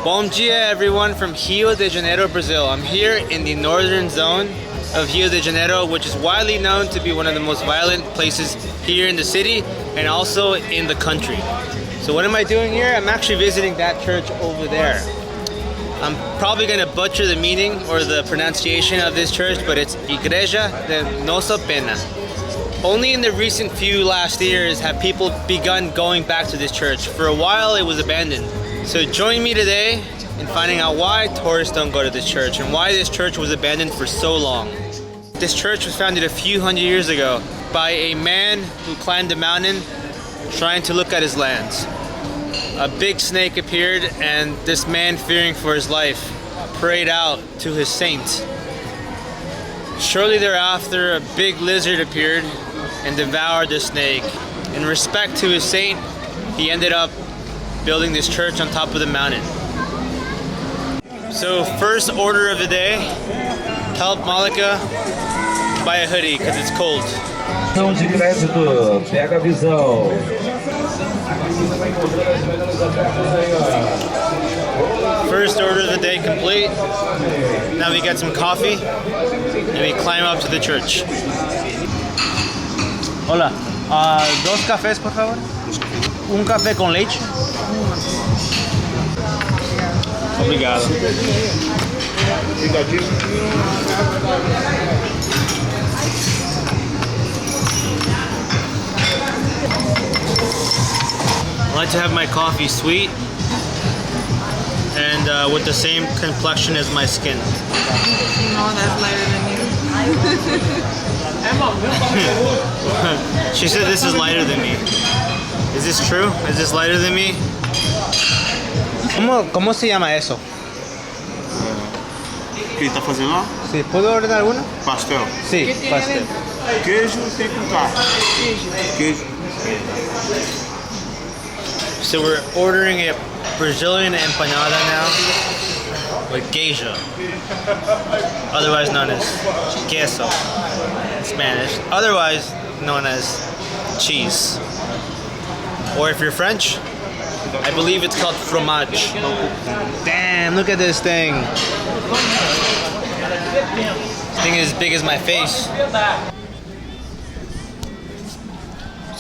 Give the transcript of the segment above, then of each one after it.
Bom dia everyone from Rio de Janeiro, Brazil. I'm here in the northern zone of Rio de Janeiro, which is widely known to be one of the most violent places here in the city and also in the country. So what am I doing here? I'm actually visiting that church over there. I'm probably going to butcher the meaning or the pronunciation of this church, but it's Igreja de Nossa Pena. Only in the recent few last years have people begun going back to this church. For a while it was abandoned. So join me today in finding out why tourists don't go to this church and why this church was abandoned for so long. This church was founded a few hundred years ago by a man who climbed a mountain trying to look at his lands. A big snake appeared and this man, fearing for his life, prayed out to his saint. Shortly thereafter, a big lizard appeared and devoured the snake. In respect to his saint, he ended up building this church on top of the mountain. So first order of the day, help Malika buy a hoodie because it's cold. De crédito, pega a visão. First order of the day complete. Now we get some coffee and we climb up to the church. Hola, dos cafés por favor. Un café con leche. Obrigado. I like to have my coffee sweet and with the same complexion as my skin. No, that's lighter than you. She said this is lighter than me. Is this true? Is this lighter than me? ¿Cómo se llama eso? ¿Qué está fazendo lá? Sí, ¿puedo ordenar alguna? Pastel. Sí, pastel. Queijo tem com carne. Queijo. So we're ordering a Brazilian empanada now with geisha, otherwise known as queso in Spanish, otherwise known as cheese. Or if you're French, I believe it's called fromage. Damn, look at this thing. This thing is as big as my face.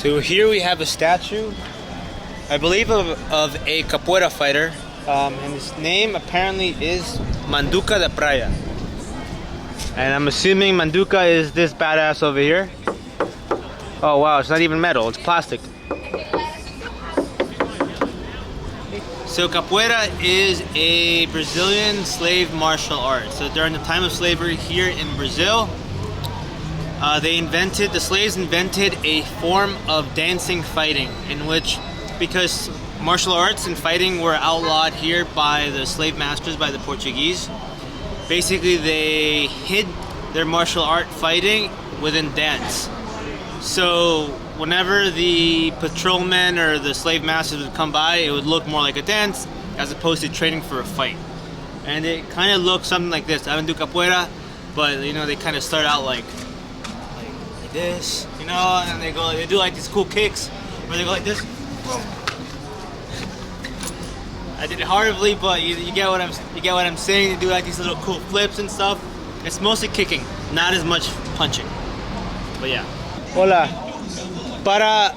So here we have a statue, I believe of a capoeira fighter, and his name apparently is Manduca de Praia. And I'm assuming Manduca is this badass over here. Oh wow, it's not even metal, it's plastic. So capoeira is a Brazilian slave martial art. So during the time of slavery here in Brazil, the slaves invented a form of dancing fighting in which, because martial arts and fighting were outlawed here by the slave masters, by the Portuguese, basically they hid their martial art fighting within dance. So whenever the patrolmen or the slave masters would come by, it would look more like a dance as opposed to training for a fight. And it kind of looks something like this. I don't do capoeira, but you know, they kind of start out like this, you know, and they do like these cool kicks where they go like this. I did it horribly, but you get what I'm saying. They do like these little cool flips and stuff. It's mostly kicking, not as much punching. But yeah. Hola. Para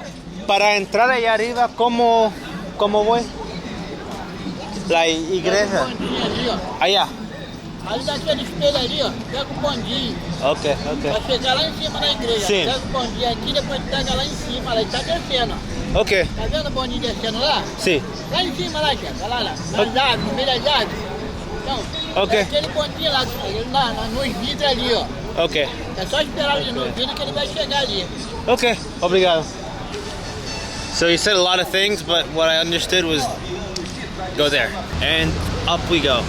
entrar allá arriba, ¿cómo voy? La iglesia. Allá. Ali daquele espelho ali, ó, pega o bondinho. Ok. Vai chegar lá em cima da igreja. Sim. Pega o bondinho aqui, depois pega lá em cima, lá, e tá descendo, ó. Ok. Tá vendo o bondinho descendo lá? Sim. Lá em cima, lá, cara. Vai lá. Nas árvores, no meio das árvores. Então, Ok. é aquele bondinho lá, nos vidros ali, ó. Ok. É só esperar ele no vidro que ele vai chegar ali. Okay, obrigado. So he said a lot of things, but what I understood was go there. And up we go.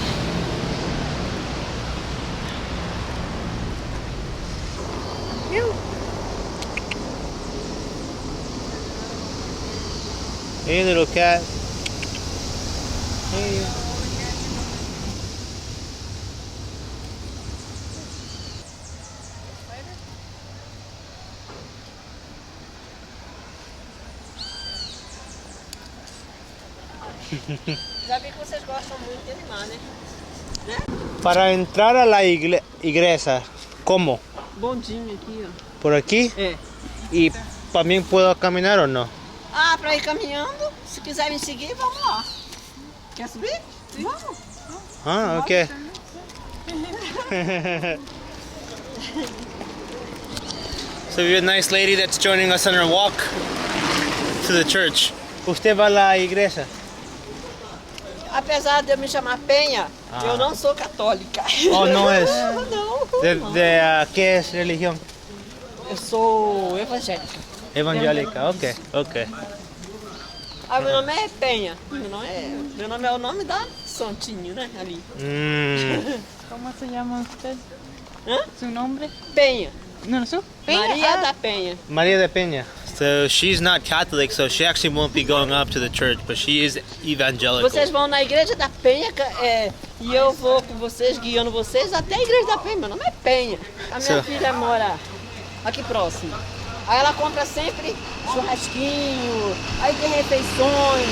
Hey little cat. Hey. Já vi que vocês gostam muito de animar, né? Para entrar a la iglesia, ¿cómo? Bondinho aqui, ó. ¿Por aquí? É. ¿Y también puedo caminar o no? Ah, pra ir caminhando, se quiser me seguir, vamos lá. Quer subir? Vamos. Ah, ok. So we have a nice lady that's joining us on our walk to the church. ¿Usted va a la iglesia? Apesar de eu me chamar Penha, eu não sou católica. Oh, não é? Não. ¿Qué es religión? Eu sou evangélica. Evangélica, ok, ok. Ah, meu nome é Penha. Meu nome é o nome da Santinho, né? Ali. ¿Cómo se llama usted? Hã? ¿Su nombre? Penha. No, su. Maria da Penha. Maria de Peña. So she's not Catholic, so she actually won't be going up to the church, but she is evangelical. Vocês vão na igreja da Penha e eu vou com vocês, guiando vocês até a igreja da Penha. Meu nome é Penha. A minha filha mora aqui próximo. Aí ela compra sempre churrasquinho, aí tem refeições.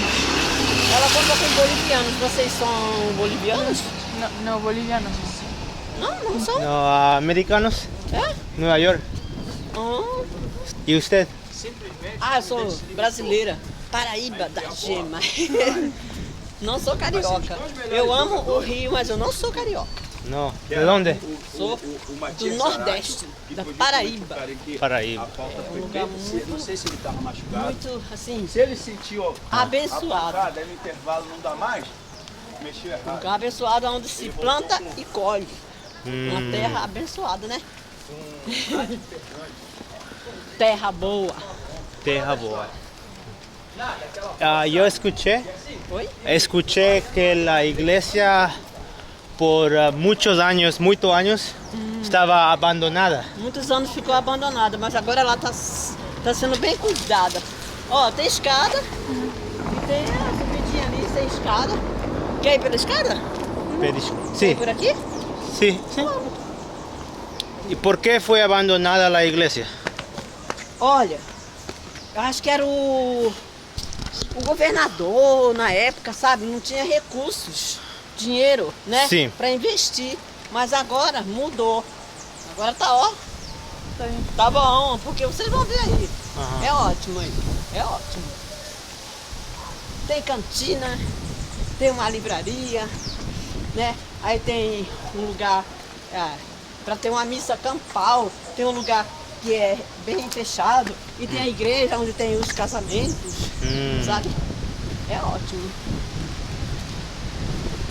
Ela compra com bolivianos. Vocês são bolivianos? No, no, boliviano. Não, não são. No, americanos, É? Nueva York. Ah. ¿Y usted? Ah, eu sou brasileira, Paraíba da Gema. Não sou carioca. Eu amo o Rio, mas eu não sou carioca. No. ¿De dónde? Sou do Nordeste, da Paraíba. Paraíba. Um lugar muito, Não sei se ele estava machucado. muito assim, Se ele sentiu abençoado. aí no intervalo não dá mais, mexeu Um errado. lugar abençoado onde se planta e colhe. Uma terra abençoada, né? Terra boa. Terra boa. Yo Oi? escuché que la iglesia por muchos años, estaba abandonada. Muitos anos ficou abandonada, mas agora ela tá sendo bem cuidada. Ó, tem escada e tem a subidinha ali sem escada. Quer ir pela escada? Quer Sí, ir por aqui? sí, sí. ¿Y por qué fue abandonada la iglesia? Olha, eu acho que era o governador na época, sabe? Não tinha recursos, dinheiro, né? Sim. Pra investir. Mas agora mudou. Agora tá, ó. Tá bom, porque vocês vão ver aí. Aham. É ótimo aí. É ótimo. Tem cantina, tem uma livraria, né? Aí tem um lugar para ter uma missa campal, tem um lugar que é bem fechado e tem a igreja onde tem os casamentos, sabe? É ótimo.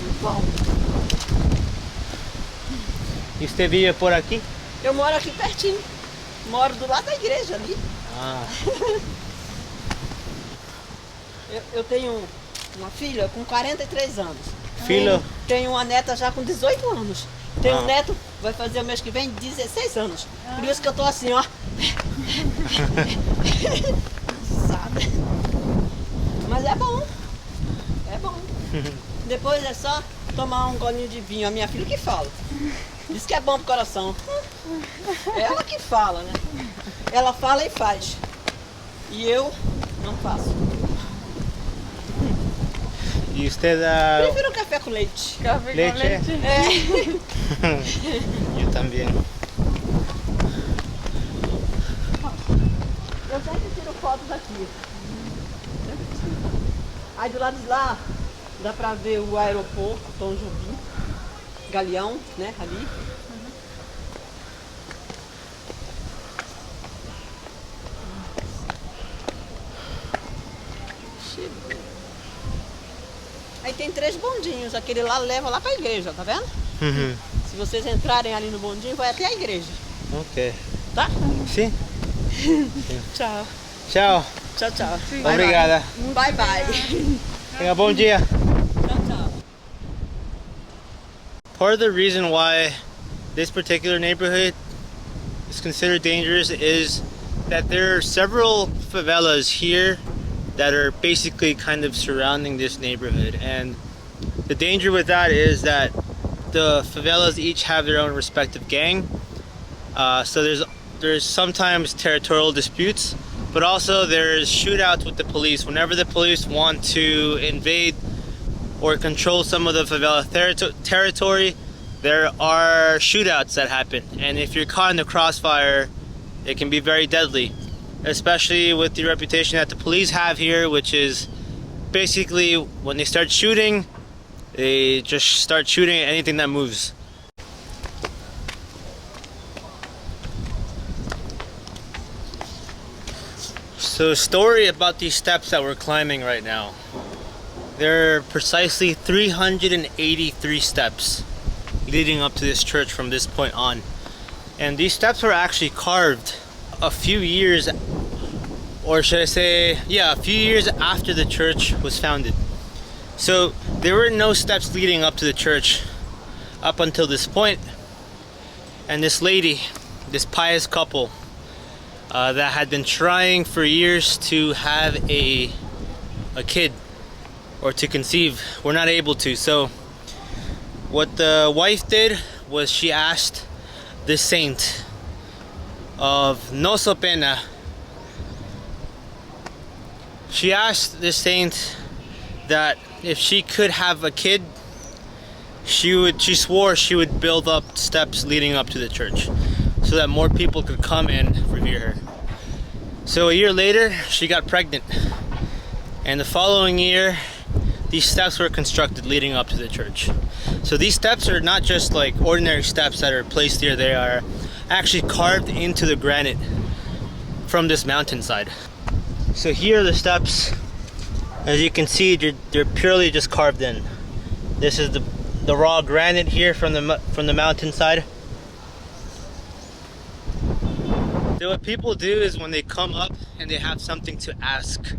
Muito bom. ¿Y usted vive por aquí? Eu moro aqui pertinho. Moro do lado da igreja ali. Ah, Eu tenho uma filha com 43 anos. Filho? Tenho uma neta já com 18 anos. Tenho Ah. um neto, vai fazer o mês que vem 16 anos. Por isso que eu tô assim, ó. Sabe? Mas é bom. É bom. Depois é só tomar um golinho de vinho. A minha filha que fala. Diz que é bom pro coração. É ela que fala, né? Ela fala e faz. E eu não faço. ¿y usted Prefiro café com leite. Café con leche? leche. Yo también. Eu sempre tiro fotos aqui. Sempre tiro. Aí do lado de lá dá pra ver o aeroporto, Tom Jobim, Galeão, né? Ali. Aí tem 3 bondinhos, aquele lá leva lá pra igreja, tá vendo? Ujú. Se vocês entrarem ali no bondinho, vai até a igreja, Ok. tá? Sí. Tchau. Chao. Tchau, tchau. Bye, Obrigada. Bye, bye. Tenga bom dia. Tchau, tchau. Part of the reason why this particular neighborhood is considered dangerous is that there are several favelas here that are basically kind of surrounding this neighborhood, and the danger with that is that the favelas each have their own respective gang, so there's sometimes territorial disputes, but also there's shootouts with the police whenever the police want to invade or control some of the favela territory, there are shootouts that happen. And if you're caught in the crossfire, it can be very deadly, especially with the reputation that the police have here, which is basically when they start shooting, they just start shooting at anything that moves. So, a story about these steps that we're climbing right now. There are precisely 383 steps leading up to this church from this point on. And these steps were actually carved a few years, or should I say, yeah, a few years after the church was founded. So there were no steps leading up to the church up until this point. And this lady, this pious couple, that had been trying for years to have a kid or to conceive, were not able to. So what the wife did was she asked the saint of No So Pena, she asked the saint that if she could have a kid, she swore she would build up steps leading up to the church so that more people could come and revere her. So a year later, she got pregnant, and the following year, these steps were constructed leading up to the church. So these steps are not just like ordinary steps that are placed here, they are actually carved into the granite from this mountainside. So here are the steps. As you can see, they're purely just carved in. This is the raw granite here from the mountainside. So what people do is when they come up and they have something to ask,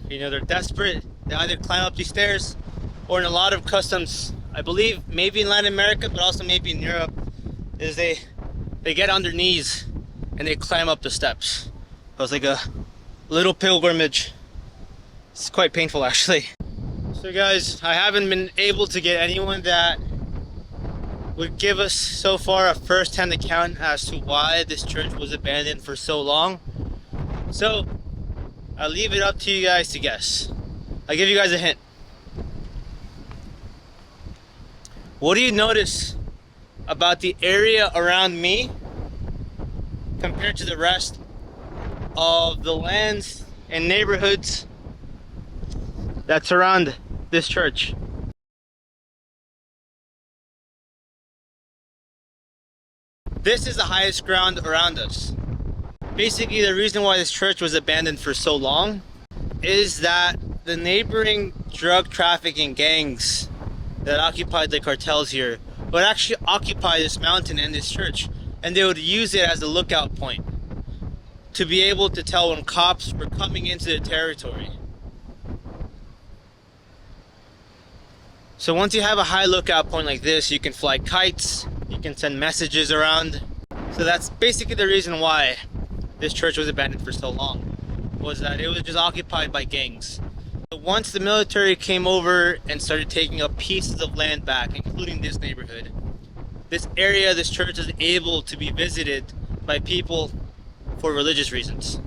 you know, they're desperate, they either climb up these stairs, or in a lot of customs, I believe maybe in Latin America, but also maybe in Europe, is they get on their knees and they climb up the steps. So it's like a little pilgrimage. It's quite painful actually. So guys, I haven't been able to get anyone that would give us so far a first-hand account as to why this church was abandoned for so long. So I'll leave it up to you guys to guess. I'll give you guys a hint. What do you notice about the area around me compared to the rest of the lands and neighborhoods that surround this church? This is the highest ground around us. Basically, the reason why this church was abandoned for so long is that the neighboring drug trafficking gangs that occupied the cartels here would actually occupy this mountain and this church, and they would use it as a lookout point to be able to tell when cops were coming into the territory. So once you have a high lookout point like this, you can fly kites, you can send messages around. So that's basically the reason why this church was abandoned for so long, was that it was just occupied by gangs. But once the military came over and started taking up pieces of land back, including this neighborhood, this area, this church is able to be visited by people for religious reasons.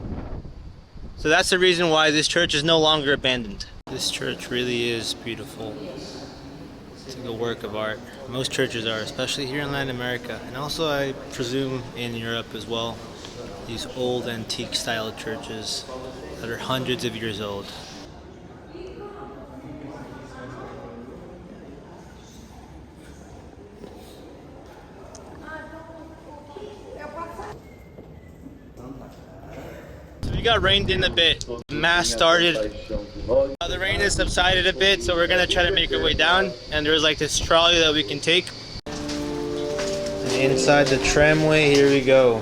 So that's the reason why this church is no longer abandoned. This church really is beautiful. It's like a work of art. Most churches are, especially here in Latin America, and also I presume in Europe as well. These old antique style churches that are hundreds of years old. So we got rained in a bit. Mass started. The rain has subsided a bit, so we're gonna try to make our way down. And there's like this trolley that we can take. And inside the tramway, here we go.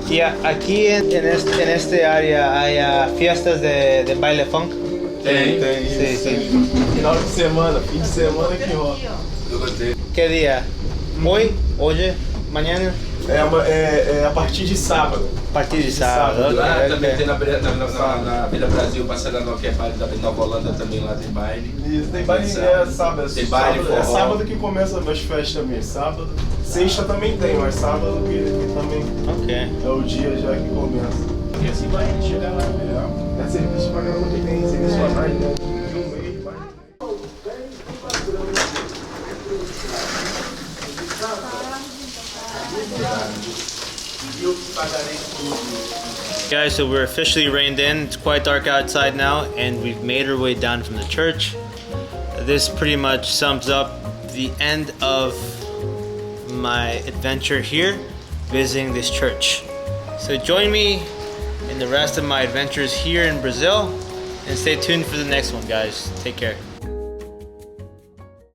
Yeah, aquí en este área hay fiestas de baile funk. Tem. Sí, sí. Final de semana, fim de semana que rola. ¿Qué día? Hoy, mañana. É a partir de sábado. Partir de sábado. Lá Ok, também tem ok. na Vila Brasil, passando que é baile da Nova Holanda também, lá tem baile. Isso, tem baile sábado. Tem baile, sábado, é forró. sábado que começa as festas também. Sábado. Sexta também tem, mas sábado que também Ok. é o dia já que começa. E assim vai chegar lá. É serviço pra caramba que tem, serviço pra mais de um mês, vai. Guys, so we're officially reined in. It's quite dark outside now, and we've made our way down from the church. This pretty much sums up the end of my adventure here, visiting this church. So join me in the rest of my adventures here in Brazil, and stay tuned for the next one, guys. Take care.